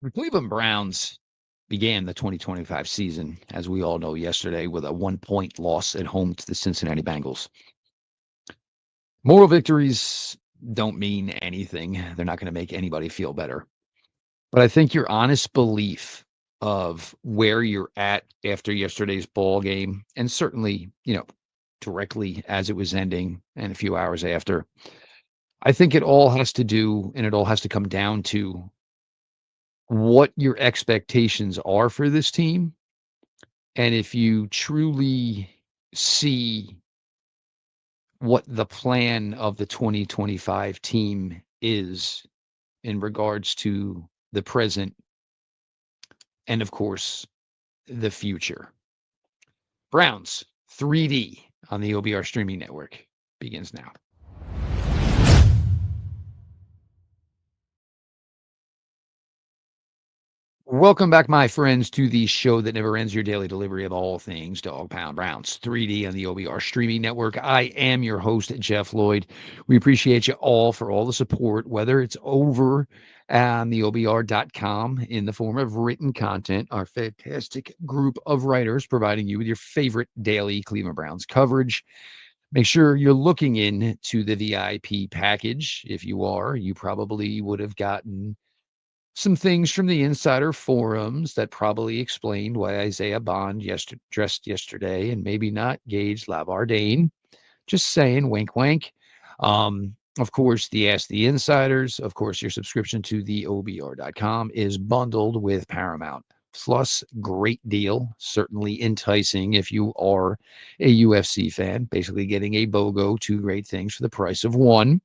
The Cleveland Browns began the 2025 season, as we all know, yesterday with a 1-point loss at home to the Cincinnati Bengals. Moral victories don't mean anything. They're not going to make anybody feel better. But I think your honest belief of where you're at after yesterday's ball game, and certainly, directly as it was ending and a few hours after, I think it all has to do and it all has to come down to what your expectations are for this team. And if you truly see what the plan of the 2025 team is in regards to the present and, of course, the future. Browns 3D on the OBR streaming network begins now. Welcome back, my friends, to the show that never ends, your daily delivery of all things Dog Pound Browns 3D on the OBR streaming network. I am your host, Jeff Lloyd. We appreciate you all for all the support, whether it's over on the OBR.com in the form of written content, our fantastic group of writers providing you with your favorite daily Cleveland Browns coverage. Make sure you're looking into the VIP package. If you are, you probably would have gotten some things from the insider forums that probably explained why Isaiah Bond dressed yesterday and maybe not Gage Lavardane. Just saying, wink, wink. Of course, the Ask the Insiders. Of course, your subscription to the OBR.com is bundled with Paramount Plus. Great deal. Certainly enticing if you are a UFC fan. Basically getting a BOGO, two great things for the price of one.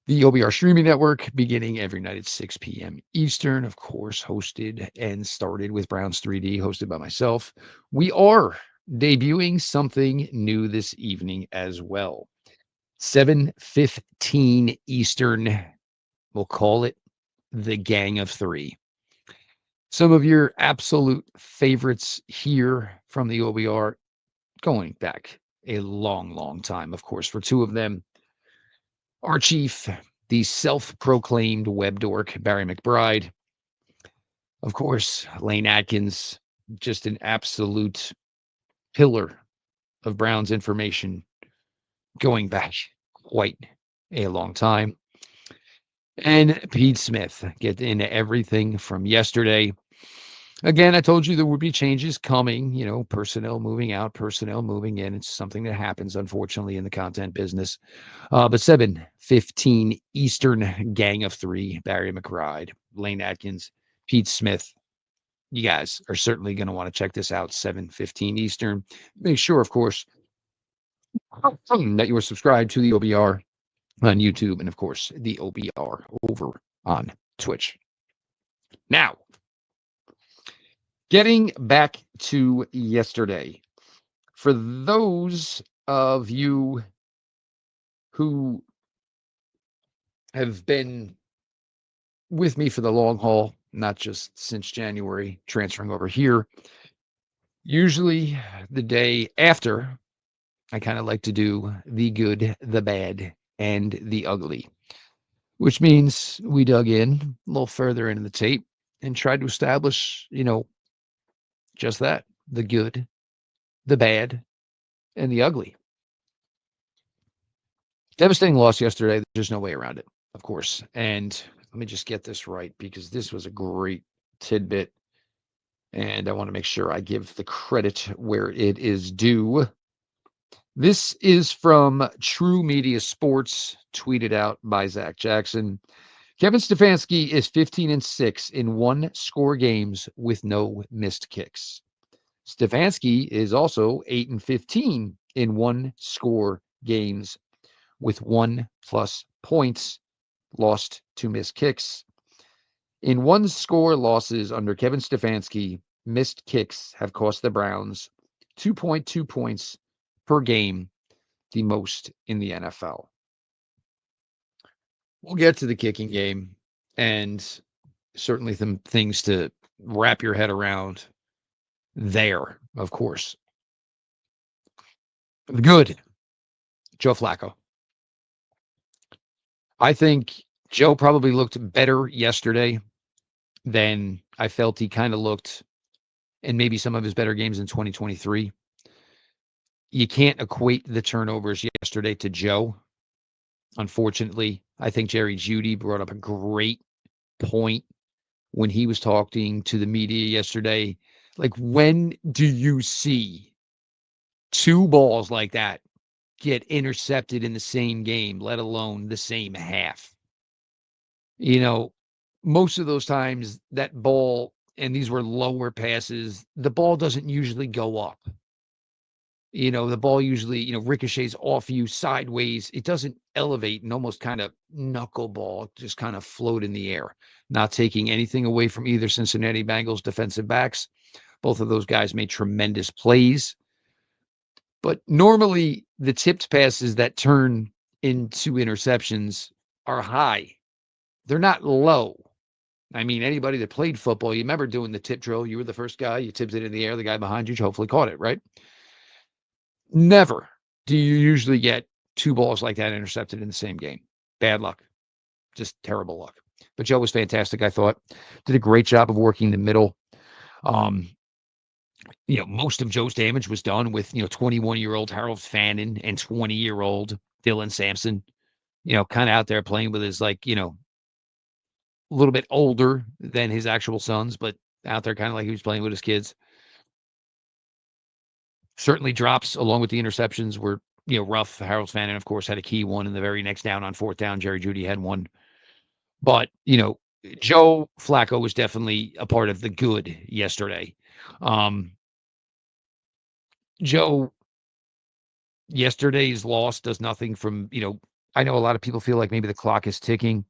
The OBR streaming network beginning every night at 6 p.m. Eastern, of course, hosted and started with Browns 3D, hosted by myself. We are debuting something new this evening as well. 7:15 Eastern. We'll call it the Gang of Three. Some of your absolute favorites here from the OBR going back a long, long time, of course, for two of them. Our chief, the self-proclaimed web dork, Barry McBride. Of course, Lane Atkins, just an absolute pillar of Browns information going back quite a long time. And Pete Smith, get into everything from yesterday. Again, I told you there would be changes coming, personnel moving out, personnel moving in. It's something that happens, unfortunately, in the content business. But 7:15 Eastern, Gang of Three, Barry McBride, Lane Atkins, Pete Smith. You guys are certainly going to want to check this out, 7:15 Eastern. Make sure, of course, that you are subscribed to the OBR on YouTube and, of course, the OBR over on Twitch. Now, getting back to yesterday, for those of you who have been with me for the long haul, not just since January, transferring over here, usually the day after, I kind of like to do the good, the bad, and the ugly, which means we dug in a little further into the tape and tried to establish, just that, the good, the bad, and the ugly. Devastating loss yesterday. There's no way around it, of course. And let me just get this right because this was a great tidbit. And I want to make sure I give the credit where it is due. This is from True Media Sports, tweeted out by Zach Jackson. Kevin Stefanski is 15-6 in one-score games with no missed kicks. Stefanski is also 8-15 in one-score games with 1+ points lost to missed kicks. In one-score losses under Kevin Stefanski, missed kicks have cost the Browns 2.2 points per game, the most in the NFL. We'll get to the kicking game and certainly some things to wrap your head around there, of course. Good. Joe Flacco. I think Joe probably looked better yesterday than I felt he kind of looked in maybe some of his better games in 2023. You can't equate the turnovers yesterday to Joe. Unfortunately, I think Jerry Jeudy brought up a great point when he was talking to the media yesterday. Like, when do you see two balls like that get intercepted in the same game, let alone the same half? You know, most of those times that ball, and these were lower passes, the ball doesn't usually go up. The ball usually, ricochets off you sideways. It doesn't elevate and almost kind of knuckleball, just kind of float in the air. Not taking anything away from either Cincinnati Bengals defensive backs. Both of those guys made tremendous plays. But normally the tipped passes that turn into interceptions are high. They're not low. I mean, anybody that played football, you remember doing the tip drill. You were the first guy, you tipped it in the air, the guy behind you hopefully caught it, right? Never do you usually get two balls like that intercepted in the same game. Bad luck. Just terrible luck. But Joe was fantastic, I thought. Did a great job of working the middle. Um, most of Joe's damage was done with, 21-year-old Harold Fannin and 20-year-old Dylan Sampson, kind of out there playing with his, a little bit older than his actual sons, but out there kind of like he was playing with his kids. Certainly drops along with the interceptions were, rough. Harold Fannin, of course, had a key one in the very next down on fourth down. Jerry Jeudy had one. But, Joe Flacco was definitely a part of the good yesterday. Um, Joe, yesterday's loss does nothing from, I know a lot of people feel like maybe the clock is ticking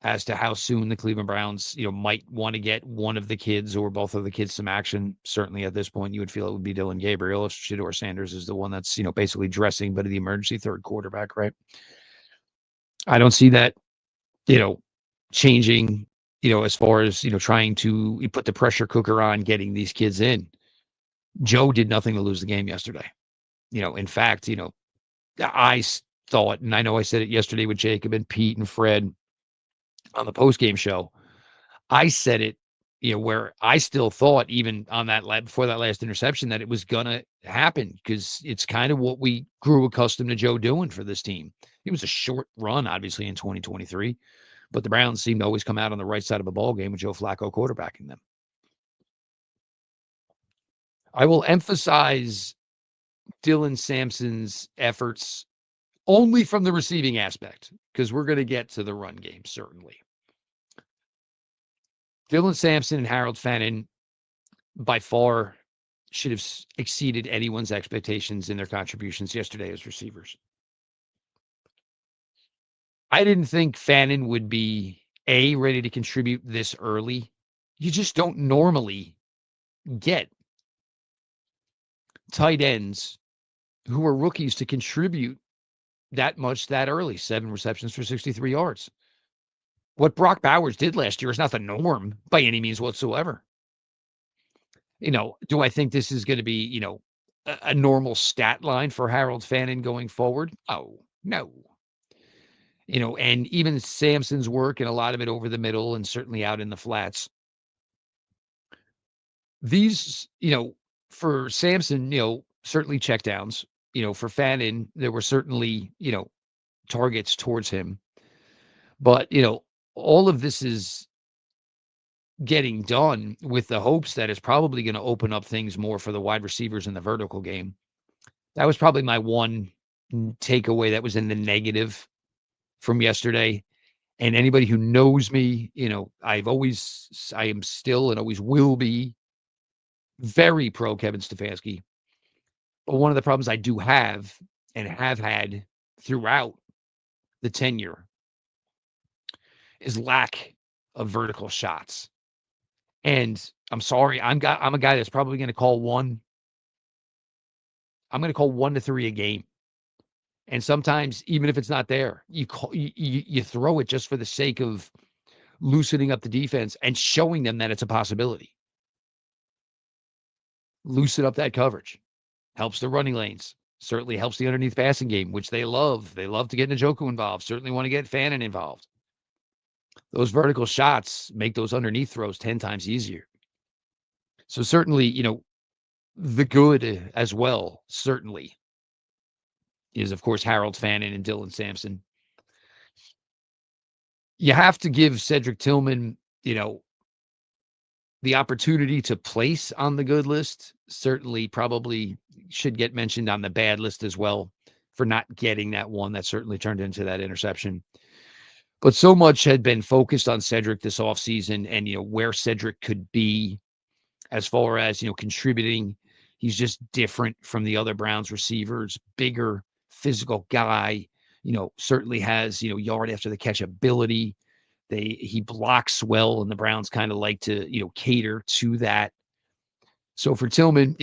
as to how soon the Cleveland Browns, might want to get one of the kids or both of the kids some action. Certainly at this point, you would feel it would be Dylan Gabriel if Shedeur Sanders is the one that's, basically dressing, but the emergency third quarterback, right? I don't see that, you know, changing, as far as, trying to put the pressure cooker on getting these kids in. Joe did nothing to lose the game yesterday. In fact, thought, and I know I said it yesterday with Jacob and Pete and Fred on the post-game show. I said it, where I still thought, even on that before that last interception, that it was gonna happen because it's kind of what we grew accustomed to Joe doing for this team. It was a short run, obviously, in 2023, but the Browns seem to always come out on the right side of a ball game with Joe Flacco quarterbacking them. I will emphasize Dylan Sampson's efforts only from the receiving aspect, because we're going to get to the run game, certainly. Dylan Sampson and Harold Fannin by far should have exceeded anyone's expectations in their contributions yesterday as receivers. I didn't think Fannin would be ready to contribute this early. You just don't normally get tight ends who are rookies to contribute that much that early. 7 receptions for 63 yards. What Brock Bowers did last year is not the norm by any means whatsoever. Do I think this is going to be, a normal stat line for Harold Fannin going forward? Oh, no. And even Sampson's work, and a lot of it over the middle and certainly out in the flats. These, for Sampson, certainly checkdowns. For Fannin, there were certainly, targets towards him. But, all of this is getting done with the hopes that it's probably going to open up things more for the wide receivers in the vertical game. That was probably my one takeaway that was in the negative from yesterday. And anybody who knows me, I am still and always will be very pro Kevin Stefanski. But one of the problems I do have and have had throughout the tenure is lack of vertical shots. And I'm sorry, I'm a guy that's probably going to call one. I'm going to call 1 to 3 a game. And sometimes, even if it's not there, you throw it just for the sake of loosening up the defense and showing them that it's a possibility. Loosen up that coverage. Helps the running lanes. Certainly helps the underneath passing game, which they love. They love to get Njoku involved. Certainly want to get Fannin involved. those vertical shots make those underneath throws 10 times easier. So certainly, the good as well, certainly, is, of course, Harold Fannin and Dylan Sampson. You have to give Cedric Tillman, the opportunity to place on the good list. Certainly, probably should get mentioned on the bad list as well for not getting that one that certainly turned into that interception. But so much had been focused on Cedric this offseason and, where Cedric could be as far as, contributing. He's just different from the other Browns receivers, bigger, physical guy, certainly has, yard after the catch ability. He blocks well, and the Browns kind of like to, cater to that. So for Tillman,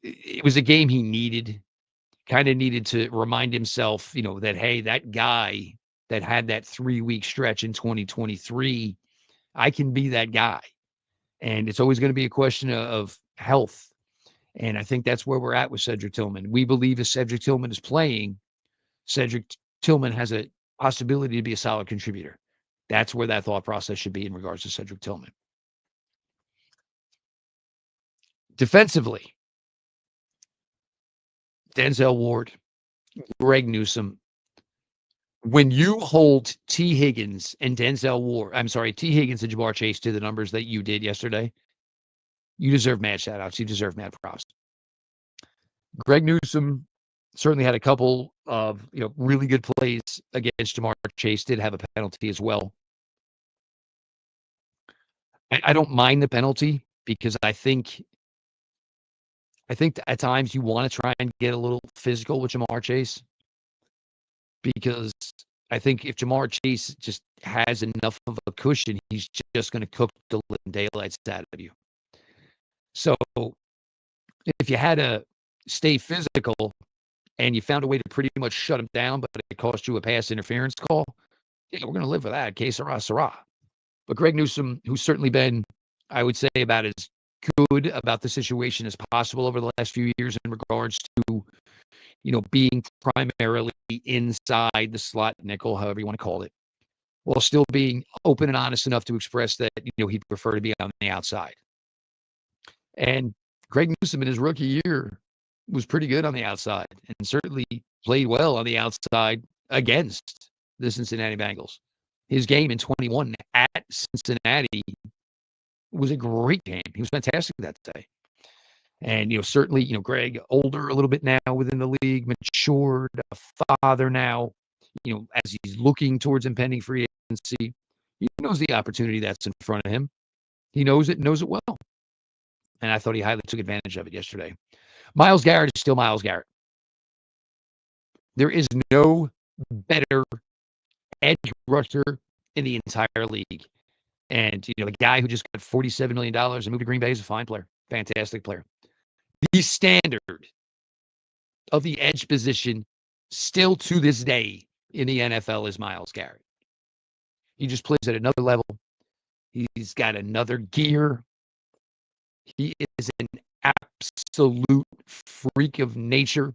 it was a game he needed, kind of needed to remind himself, that, hey, that guy that had that 3-week stretch in 2023, I can be that guy. And it's always going to be a question of health. And I think that's where we're at with Cedric Tillman. We believe if Cedric Tillman is playing, Cedric Tillman has a possibility to be a solid contributor. That's where that thought process should be in regards to Cedric Tillman. Defensively, Denzel Ward, Greg Newsome. When you hold T. Higgins and Denzel Ward, T. Higgins and Jamar Chase to the numbers that you did yesterday, you deserve mad shout-outs. You deserve mad props. Greg Newsome certainly had a couple of really good plays against Jamar Chase. Did have a penalty as well. I don't mind the penalty because I think at times you want to try and get a little physical with Jamar Chase, because I think if Jamar Chase just has enough of a cushion, he's just going to cook the living daylights out of you. So if you had to stay physical and you found a way to pretty much shut him down, but it cost you a pass interference call, yeah, we're going to live with that. Que sera, sera. But Greg Newsome, who's certainly been, I would say, about as good about the situation as possible over the last few years in regards to, being primarily inside the slot nickel, however you want to call it, while still being open and honest enough to express that, he'd prefer to be on the outside. And Greg Newsome in his rookie year was pretty good on the outside and certainly played well on the outside against the Cincinnati Bengals. His game in 21 at Cincinnati was a great game. He was fantastic that day. And, certainly, Greg, older a little bit now within the league, matured, a father now, as he's looking towards impending free agency, he knows the opportunity that's in front of him. He knows it well. And I thought he highly took advantage of it yesterday. Myles Garrett is still Myles Garrett. There is no better edge rusher in the entire league. And, the guy who just got $47 million and moved to Green Bay is a fine player, fantastic player. The standard of the edge position still to this day in the NFL is Myles Garrett. He just plays at another level. He's got another gear. He is an absolute freak of nature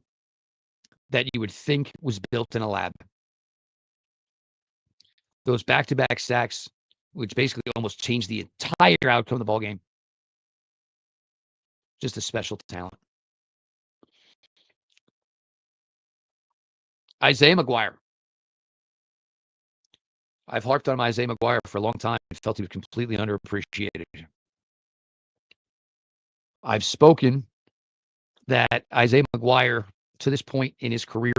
that you would think was built in a lab. Those back-to-back sacks, which basically almost changed the entire outcome of the ballgame. Just a special talent. Isaiah McGuire. I've harped on Isaiah McGuire for a long time and felt he was completely underappreciated. I've spoken that Isaiah McGuire, to this point in his career,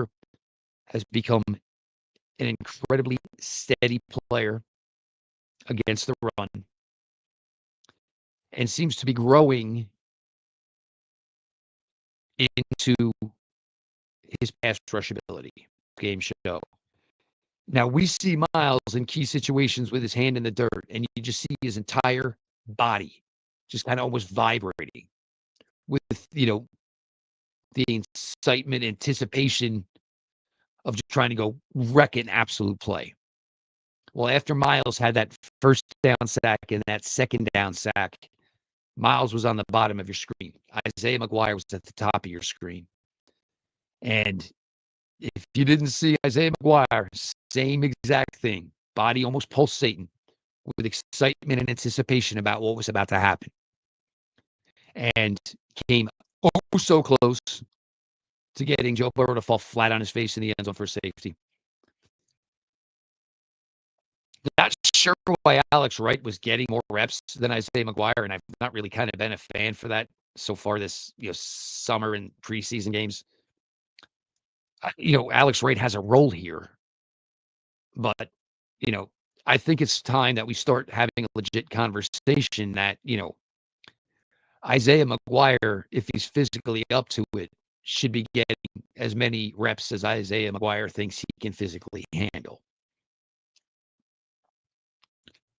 has become an incredibly steady player against the run and seems to be growing into his pass rush ability. Game show. Now, we see Myles in key situations with his hand in the dirt, and you just see his entire body just kind of almost vibrating with, the excitement, anticipation of just trying to go wreck an absolute play. Well, after Myles had that first down sack and that second down sack, Myles was on the bottom of your screen. Isaiah McGuire was at the top of your screen. And if you didn't see Isaiah McGuire, same exact thing. Body almost pulsating, with excitement and anticipation about what was about to happen, and came oh so close to getting Joe Burrow to fall flat on his face in the end zone for safety. Not sure why Alex Wright was getting more reps than Isaiah McGuire, and I've not really kind of been a fan for that so far this summer and preseason games. Alex Wright has a role here, but I think it's time that we start having a legit conversation that Isaiah McGuire, if he's physically up to it, should be getting as many reps as Isaiah McGuire thinks he can physically handle.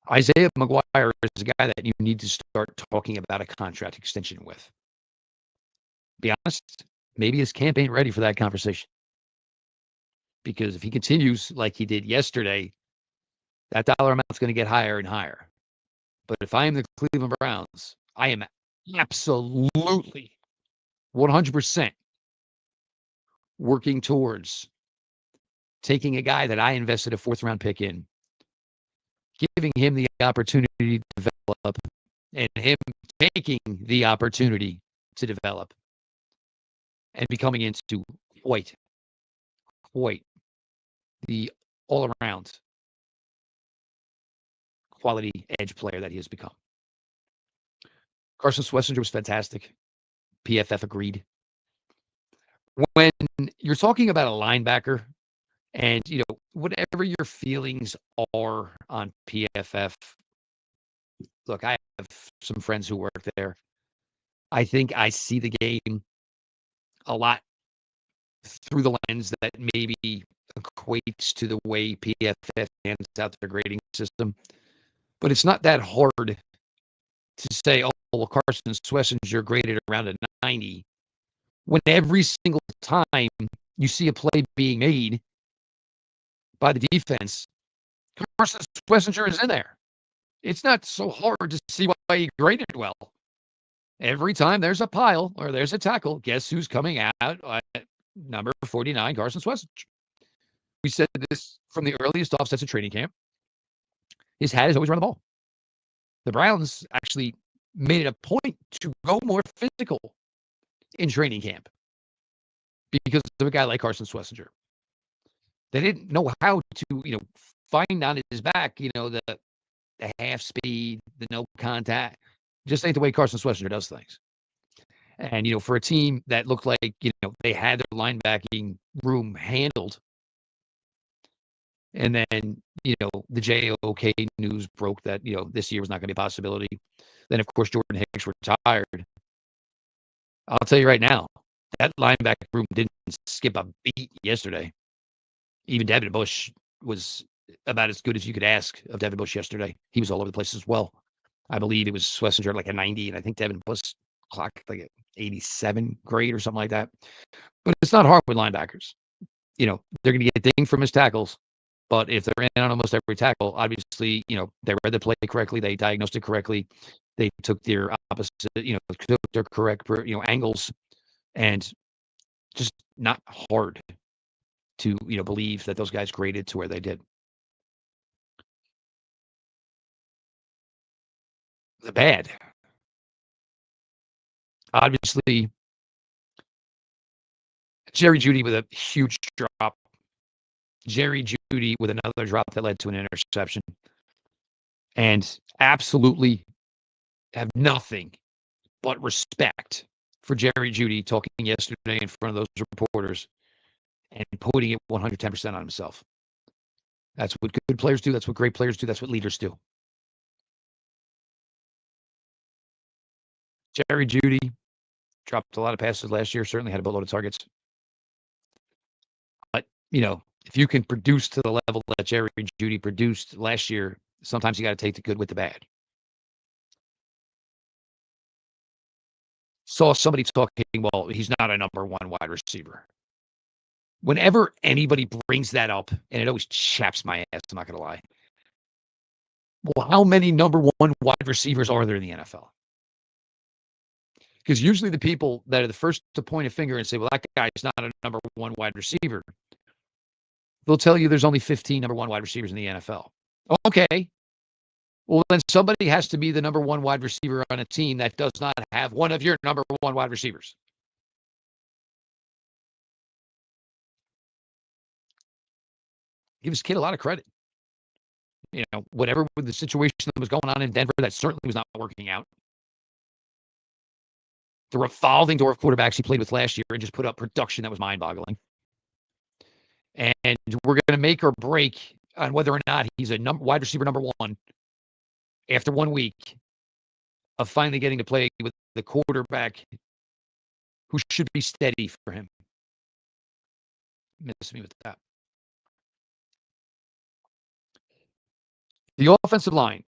Isaiah McGuire is a guy that you need to start talking about a contract extension with. Be honest, maybe his camp ain't ready for that conversation. Because if he continues like he did yesterday, that dollar amount's going to get higher and higher. But if I am the Cleveland Browns, I am absolutely 100% working towards taking a guy that I invested a fourth-round pick in, giving him the opportunity to develop, and him taking the opportunity to develop and becoming into quite the all-around quality edge player that he has become. Carson Schwesinger was fantastic. PFF agreed. When you're talking about a linebacker, and whatever your feelings are on PFF, look, I have some friends who work there. I think I see the game a lot through the lens that maybe equates to the way PFF hands out their grading system. But it's not that hard to say, oh, well, Carson Schwesinger graded around a 90, when every single time you see a play being made by the defense, Carson Schwesinger is in there. It's not so hard to see why he graded well. Every time there's a pile or there's a tackle, guess who's coming out at number 49, Carson Schwesinger. We said this from the earliest offsets of training camp. His hat is always run the ball. The Browns actually made it a point to go more physical in training camp because of a guy like Carson Schwesinger. They didn't know how to, find on his back, the half speed, the no contact. Just ain't the way Carson Schwesinger does things. And, for a team that looked like, they had their linebacking room handled, and then, the JOK news broke that, this year was not going to be a possibility. Then, of course, Jordan Hicks retired. I'll tell you right now, that linebacker room didn't skip a beat yesterday. Even Devin Bush was about as good as you could ask of Devin Bush yesterday. He was all over the place as well. I believe it was Schwesinger like a 90, and I think Devin Bush clocked like an 87 grade or something like that. But it's not hard with linebackers. They're going to get dinged from his tackles. But if they're in on almost every tackle, obviously, they read the play correctly. They diagnosed it correctly. They took their opposite, took their correct, angles, and just not hard to, believe that those guys graded to where they did. The bad. Obviously, Jerry Jeudy with a huge drop. Jerry Jeudy with another drop that led to an interception. And absolutely have nothing but respect for Jerry Jeudy talking yesterday in front of those reporters and putting it 110% on himself. That's what good players do. That's what great players do. That's what leaders do. Jerry Jeudy dropped a lot of passes last year, certainly had a boatload of targets. But, if you can produce to the level that Jerry Jeudy produced last year, sometimes you got to take the good with the bad. Saw somebody talking, well, he's not a number one wide receiver. Whenever anybody brings that up, and it always chaps my ass, I'm not going to lie. Well, how many number one wide receivers are there in the NFL? Because usually the people that are the first to point a finger and say, well, that guy is not a number one wide receiver, they'll tell you there's only 15 number one wide receivers in the NFL. Okay. Well, then somebody has to be the number one wide receiver on a team that does not have one of your number one wide receivers. Give this kid a lot of credit. Whatever with the situation that was going on in Denver, that certainly was not working out. The revolving door of quarterbacks he played with last year and just put up production that was mind-boggling. And we're going to make or break on whether or not he's a wide receiver number one after 1 week of finally getting to play with the quarterback who should be steady for him. Miss me with that. The offensive line.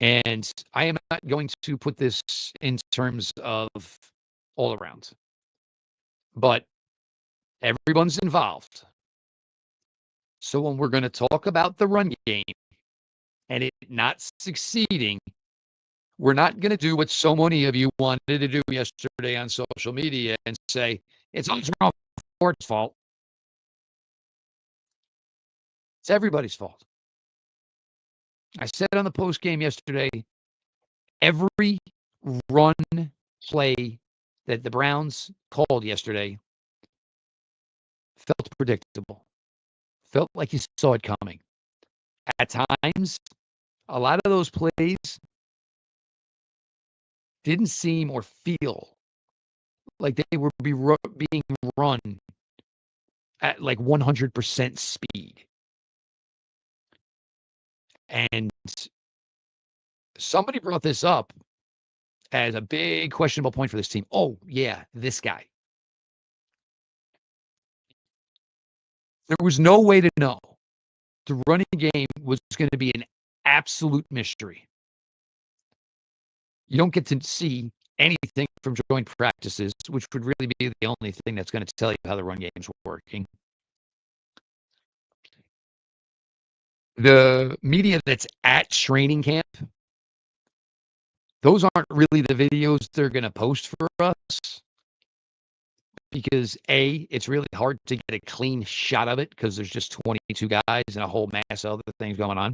And I am not going to put this in terms of all around, but everyone's involved. So when we're going to talk about the run game and it not succeeding, we're not going to do what so many of you wanted to do yesterday on social media and say, it's always Ford's fault. It's everybody's fault. I said on the post game yesterday, every run play that the Browns called yesterday felt predictable, felt like you saw it coming. At times, a lot of those plays didn't seem or feel like they were being run at like 100% speed. And somebody brought this up as a big questionable point for this team. Oh, yeah, this guy. There was no way to know. The running game was going to be an absolute mystery. You don't get to see anything from joint practices, which would really be the only thing that's going to tell you how the run game's working. The media that's at training camp, those aren't really the videos they're going to post for us because, A, it's really hard to get a clean shot of it because there's just 22 guys and a whole mass of other things going on.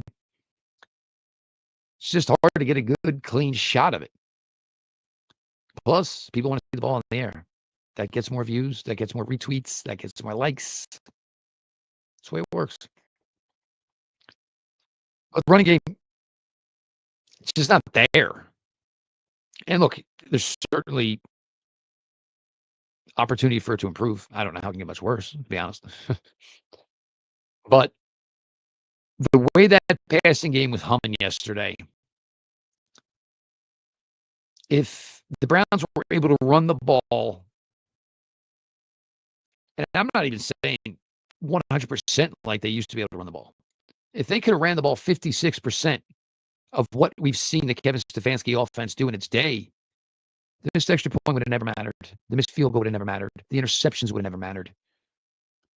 It's just hard to get a good, clean shot of it. Plus, people want to see the ball in the air. That gets more views. That gets more retweets. That gets more likes. That's the way it works. But the running game, it's just not there. And look, there's certainly opportunity for it to improve. I don't know how it can get much worse, to be honest. But the way that passing game was humming yesterday, if the Browns were able to run the ball, and I'm not even saying 100% like they used to be able to run the ball. If they could have ran the ball 56% of what we've seen the Kevin Stefanski offense do in its day, the missed extra point would have never mattered. The missed field goal would have never mattered. The interceptions would have never mattered.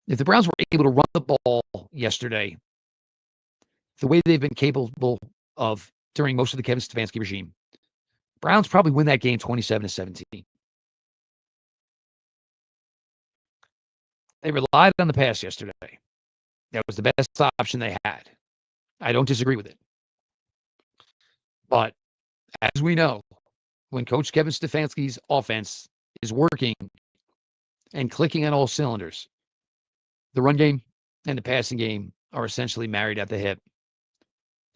If the Browns were able to run the ball yesterday, the way they've been capable of during most of the Kevin Stefanski regime, Browns probably win that game 27-17. They relied on the pass yesterday. That was the best option they had. I don't disagree with it. But as we know, when Coach Kevin Stefanski's offense is working and clicking on all cylinders, the run game and the passing game are essentially married at the hip.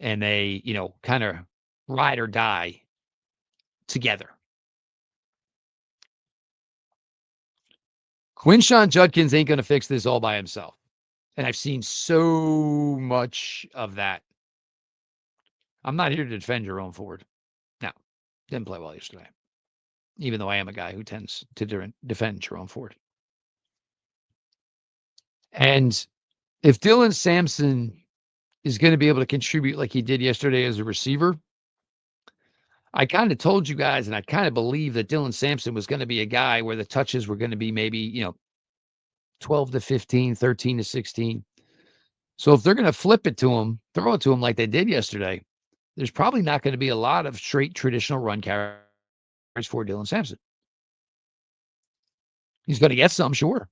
And they, kind of ride or die together. Quinshon Judkins ain't going to fix this all by himself. And I've seen so much of that. I'm not here to defend Jerome Ford. No, didn't play well yesterday. Even though I am a guy who tends to defend Jerome Ford. And if Dylan Sampson is going to be able to contribute like he did yesterday as a receiver, I kind of told you guys, and I kind of believe that Dylan Sampson was going to be a guy where the touches were going to be maybe, 12 to 15, 13 to 16. So if they're going to flip it to him, throw it to him like they did yesterday, there's probably not going to be a lot of straight traditional run carries for Dylan Sampson. He's going to get some, sure.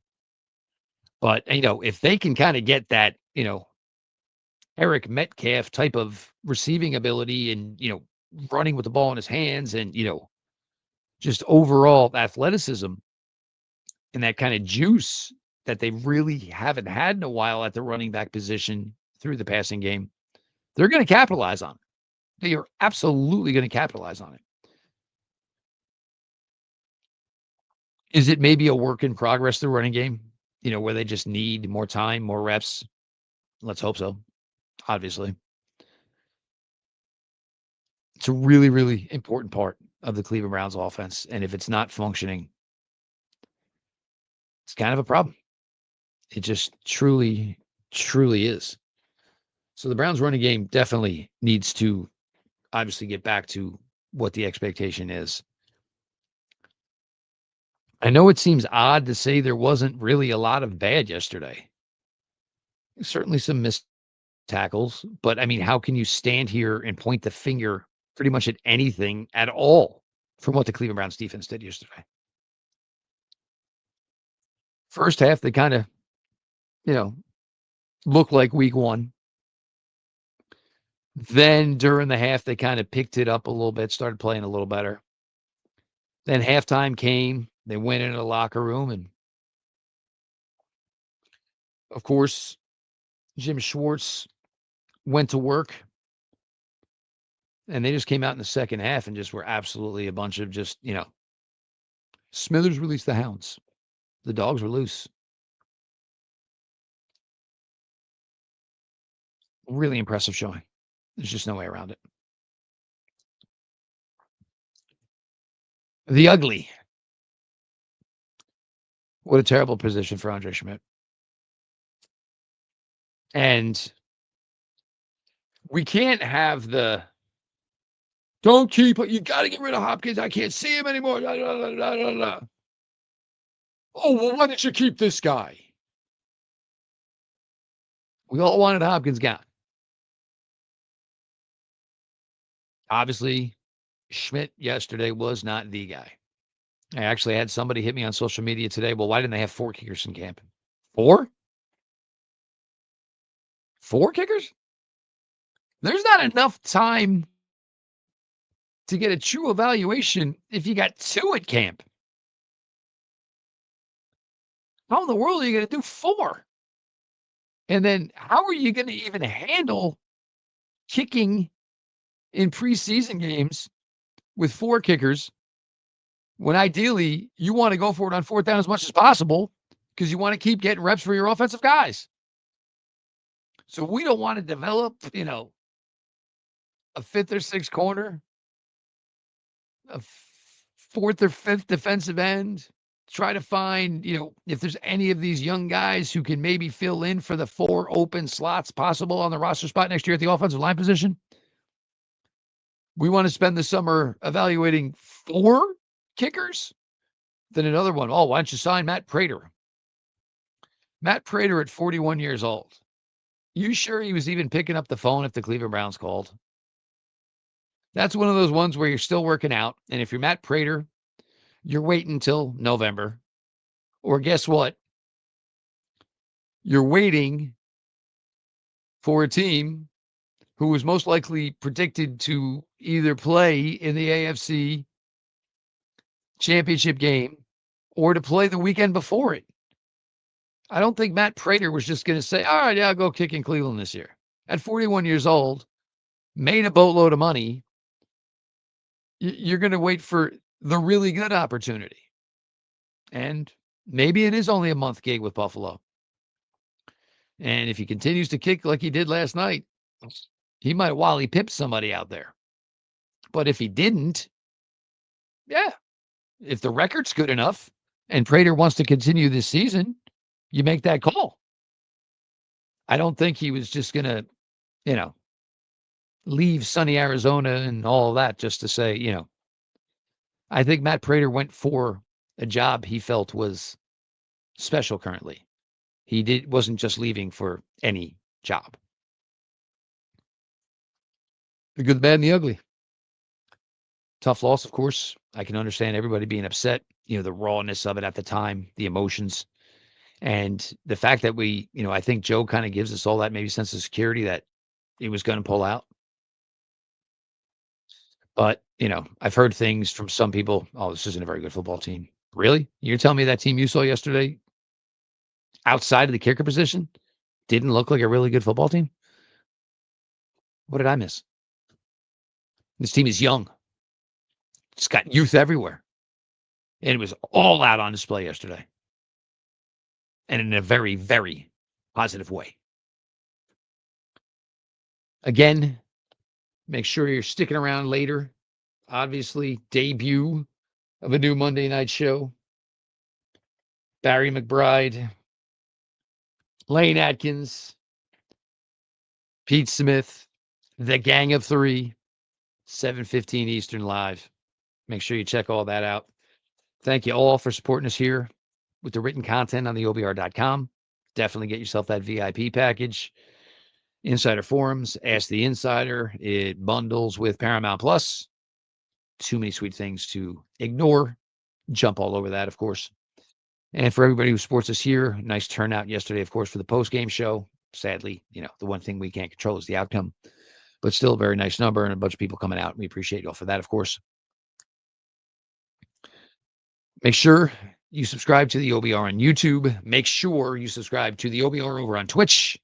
But, if they can kind of get that, Eric Metcalf type of receiving ability and, running with the ball in his hands and, just overall athleticism and that kind of juice that they really haven't had in a while at the running back position through the passing game. They're going to capitalize on it. They are absolutely going to capitalize on it. Is it maybe a work in progress, the running game, where they just need more time, more reps? Let's hope so, obviously. It's a really, really important part of the Cleveland Browns offense. And if it's not functioning, it's kind of a problem. It just truly, truly is. So the Browns running game definitely needs to obviously get back to what the expectation is. I know it seems odd to say there wasn't really a lot of bad yesterday. Certainly some missed tackles, but I mean, how can you stand here and point the finger pretty much at anything at all from what the Cleveland Browns defense did yesterday? First half, they kind of, you know, looked like week one. Then during the half, they kind of picked it up a little bit, started playing a little better. Then halftime came. They went into the locker room, and of course, Jim Schwartz went to work, and they just came out in the second half and just were absolutely a bunch of just, Smithers released the hounds. The dogs were loose. Really impressive showing. There's just no way around it. The ugly. What a terrible position for Andre Schmidt. And we can't have don't keep it. You got to get rid of Hopkins. I can't see him anymore. Oh, well, why didn't you keep this guy? We all wanted Hopkins gone. Obviously, Schmidt yesterday was not the guy. I actually had somebody hit me on social media today. Well, why didn't they have 4 kickers in camp? 4? 4 kickers? There's not enough time to get a true evaluation if you got 2 at camp. How in the world are you going to do 4? And then how are you going to even handle kicking in preseason games with 4 kickers when ideally you want to go for it on 4th down as much as possible because you want to keep getting reps for your offensive guys? So we don't want to develop, a 5th or 6th corner, a 4th or 5th defensive end. Try to find, if there's any of these young guys who can maybe fill in for the 4 open slots possible on the roster spot next year at the offensive line position. We want to spend the summer evaluating 4 kickers. Then another one. Oh, why don't you sign Matt Prater? Matt Prater at 41 years old. You sure he was even picking up the phone if the Cleveland Browns called? That's one of those ones where you're still working out. And if you're Matt Prater, you're waiting until November. Or guess what? You're waiting for a team who was most likely predicted to either play in the AFC championship game or to play the weekend before it. I don't think Matt Prater was just going to say, all right, yeah, I'll go kick in Cleveland this year. At 41 years old, made a boatload of money. You're going to wait for the really good opportunity. And maybe it is only a month gig with Buffalo. And if he continues to kick like he did last night, he might Wally Pip somebody out there. But if he didn't, yeah, if the record's good enough and Prater wants to continue this season, you make that call. I don't think he was just going to, leave sunny Arizona and all of that just to say, I think Matt Prater went for a job he felt was special currently. He wasn't just leaving for any job. The good, the bad, and the ugly. Tough loss, of course. I can understand everybody being upset, the rawness of it at the time, the emotions. And the fact that I think Joe kind of gives us all that maybe sense of security that he was going to pull out. But, I've heard things from some people. Oh, this isn't a very good football team. Really? You're telling me that team you saw yesterday outside of the kicker position didn't look like a really good football team? What did I miss? This team is young. It's got youth everywhere. And it was all out on display yesterday. And in a very, very positive way. Again, make sure you're sticking around later. Obviously, debut of a new Monday night show. Barry McBride, Lane Atkins, Pete Smith, the Gang of Three, 7:15 Eastern live. Make sure you check all that out. Thank you all for supporting us here with the written content on the OBR.com. Definitely get yourself that VIP package. Insider Forums, Ask the Insider. It bundles with Paramount Plus. Too many sweet things to ignore. Jump all over that, of course. And for everybody who supports us here, nice turnout yesterday, of course, for the post-game show. Sadly, the one thing we can't control is the outcome. But still a very nice number and a bunch of people coming out. We appreciate you all for that, of course. Make sure you subscribe to the OBR on YouTube. Make sure you subscribe to the OBR over on Twitch.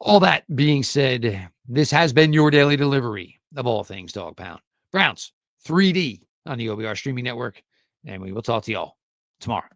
All that being said, this has been your daily delivery of all things Dog Pound. Browns 3D on the OBR streaming network. And we will talk to y'all tomorrow.